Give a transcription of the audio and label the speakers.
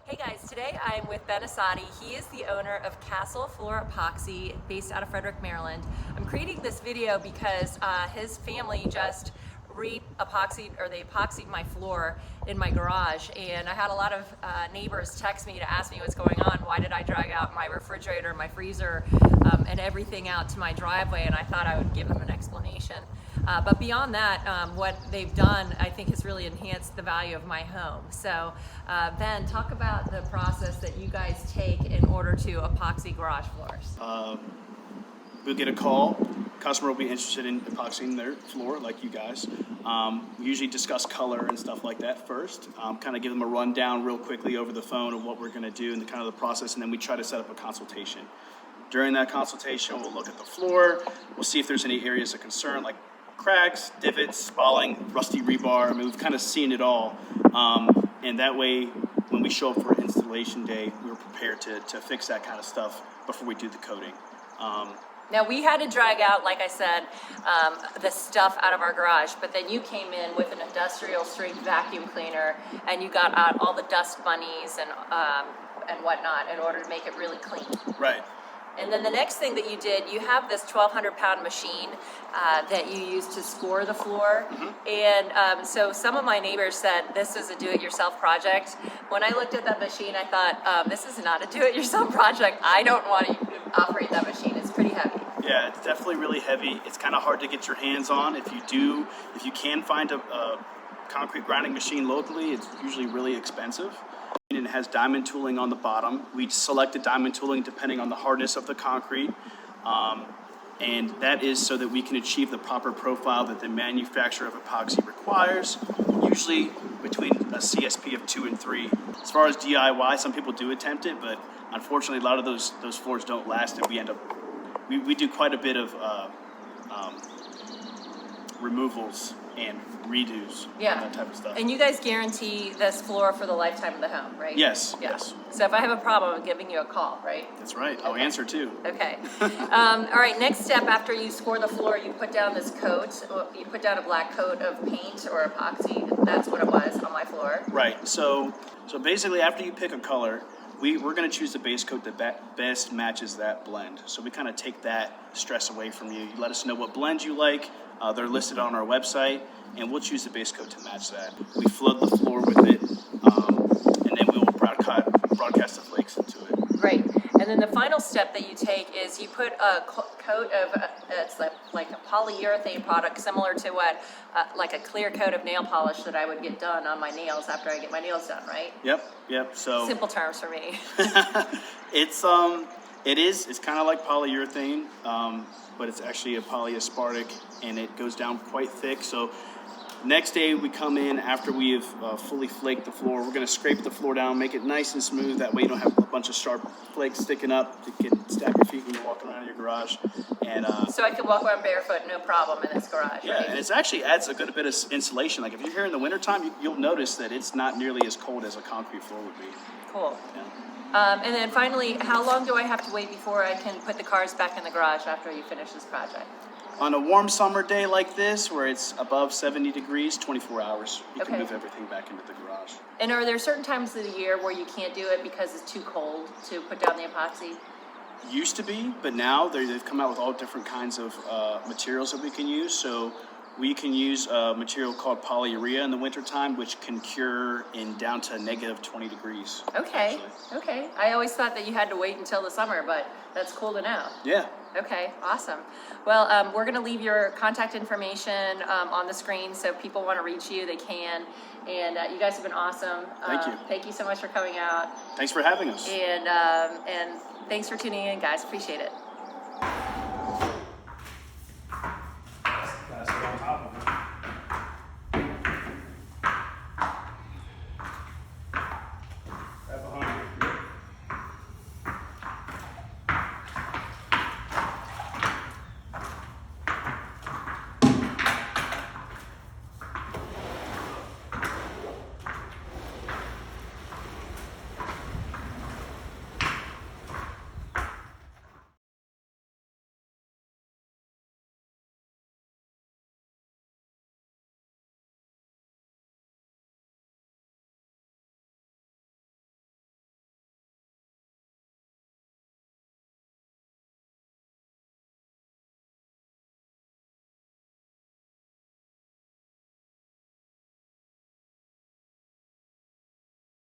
Speaker 1: Hey guys, today I'm with Ben Asadi. He is the owner of Castle Floor Epoxy based out of Frederick, Maryland. I'm creating this video because his family just they epoxied my floor in my garage, and I had a lot of neighbors text me to ask me what's going on. Why did I drag out my refrigerator, my freezer, and everything out to my driveway, and I thought I would give them an explanation. But beyond that, what they've done, I think, has really enhanced the value of my home. So Ben, talk about the process that you guys take in order to epoxy garage floors.
Speaker 2: We'll get a call. Customer will be interested in epoxying their floor, like you guys. We usually discuss color and stuff like that first. Kind of give them a rundown real quickly over the phone of what we're going to do and the kind of the process, and then we try to set up a consultation. During that consultation, we'll look at the floor. We'll see if there's any areas of concern, like cracks, divots, spalling, rusty rebar. I mean, we've kind of seen it all. And that way, when we show up for installation day, we're prepared to fix that kind of stuff before we do the coating.
Speaker 1: Now, we had to drag out, like I said, the stuff out of our garage, but then you came in with an industrial strength vacuum cleaner and you got out all the dust bunnies and whatnot in order to make it really clean.
Speaker 2: Right.
Speaker 1: And then the next thing that you did, you have this 1,200-pound machine that you use to score the floor. Mm-hmm. And so some of my neighbors said this is a do-it-yourself project. When I looked at that machine, I thought, this is not a do-it-yourself project. I don't want to operate that machine. It's pretty heavy.
Speaker 2: Yeah, it's definitely really heavy. It's kind of hard to get your hands on. If you can find a concrete grinding machine locally, it's usually really expensive. And it has diamond tooling on the bottom. We selected diamond tooling depending on the hardness of the concrete. And that is so that we can achieve the proper profile that the manufacturer of epoxy requires, usually between a CSP of 2 and 3. As far as DIY, some people do attempt it, but unfortunately a lot of those floors don't last, and we end up, we do quite a bit of removals and redos,
Speaker 1: yeah,
Speaker 2: that type of stuff.
Speaker 1: And you guys guarantee this floor for the lifetime of the home, right?
Speaker 2: Yes,
Speaker 1: yeah.
Speaker 2: yes.
Speaker 1: So if I have a problem, I'm giving you a call, right?
Speaker 2: That's right. I'll answer too.
Speaker 1: Okay. All right, next step after you score the floor, you put down this coat. You put down a black coat of paint or epoxy. That's what it was on my floor.
Speaker 2: Right. So basically after you pick a color, we're going to choose the base coat that best matches that blend. So we kind of take that stress away from you. You let us know what blend you like. They're listed on our website, and we'll choose the base coat to match that. We flood the floor with it, and then we will broadcast the flakes into it.
Speaker 1: Right. And then the final step that you take is you put a coat of, it's like a polyurethane product similar to what, like a clear coat of nail polish that I would get done on my nails after I get my nails done, right?
Speaker 2: Yep. So
Speaker 1: simple terms for me.
Speaker 2: It's kind of like polyurethane, but it's actually a polyaspartic, and it goes down quite thick. So next day we come in after we have fully flaked the floor. We're going to scrape the floor down, make it nice and smooth. That way you don't have a bunch of sharp flakes sticking up to stab your feet when you're walking around your garage. And
Speaker 1: so I can walk around barefoot, no problem, in this garage.
Speaker 2: Yeah,
Speaker 1: right?
Speaker 2: And it actually adds a good bit of insulation. Like if you're here in the wintertime, you'll notice that it's not nearly as cold as a concrete floor would be.
Speaker 1: Cool.
Speaker 2: Yeah.
Speaker 1: And then finally, how long do I have to wait before I can put the cars back in the garage after you finish this project?
Speaker 2: On a warm summer day like this, where it's above 70 degrees, 24 hours, you can move everything back into the garage.
Speaker 1: And are there certain times of the year where you can't do it because it's too cold to put down the epoxy?
Speaker 2: Used to be, but now they've come out with all different kinds of materials that we can use. So we can use a material called polyurea in the wintertime, which can cure in down to negative 20 degrees.
Speaker 1: Okay, okay. I always thought that you had to wait until the summer, but that's cool to know.
Speaker 2: Yeah.
Speaker 1: Okay, awesome. Well, we're going to leave your contact information on the screen, so if people want to reach you, they can. And you guys have been awesome.
Speaker 2: Thank you.
Speaker 1: Thank you so much for coming out.
Speaker 2: Thanks for having us.
Speaker 1: And thanks for tuning in, guys. Appreciate it.